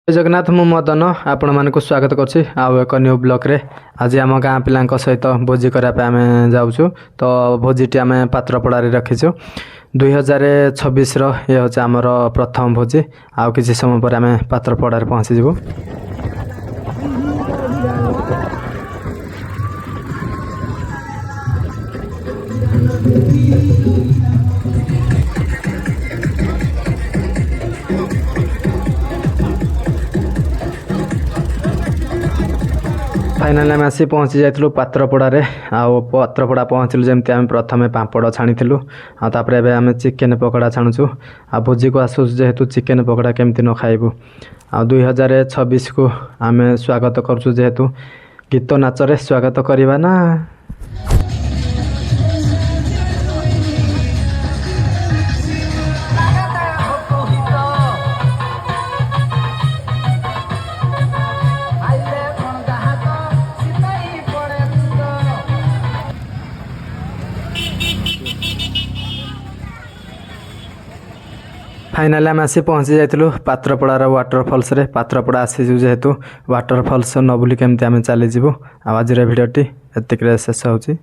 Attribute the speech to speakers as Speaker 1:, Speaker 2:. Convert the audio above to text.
Speaker 1: जगन्नाथ मु मदन आपण मानक स्वागत करछि आउ एक न्यू ब्लॉक रे आज आम गाँ पिलांक सहित भोजी करबा आम जाऊछु तो भोजीटी आम पात्रपड़ा रे रखिछु 2026 रो ये होचे हमर प्रथम भोजी आउ किछि समय पर आम पात्रपड़ा रे पहुंची जिवो। फाइनाल आम आसी पहुँची जाइलु पात्रपड़ा रे आउ पात्रपड़ा पहुँचलु जमती आम प्रथमे पापड़ छाणीलु आपर एवं आम चिकेन पकड़ा छाणुचु आ भोजी को आसु जेहेतु चिकेन पकड़ा केमती न खाइबु आ 2026 को आम स्वागत करछु जेहेतु गीत नाच रे स्वागत करवा ना। फाइनाल आम आसी पहुँची जाइलु पात्रपड़ार वाटरफल्स रे पात्रपड़ा आसीजु जेहेतु वाटरफल्स न बुली केमती आम चली आज भिडियोटी एतिक शेष होची।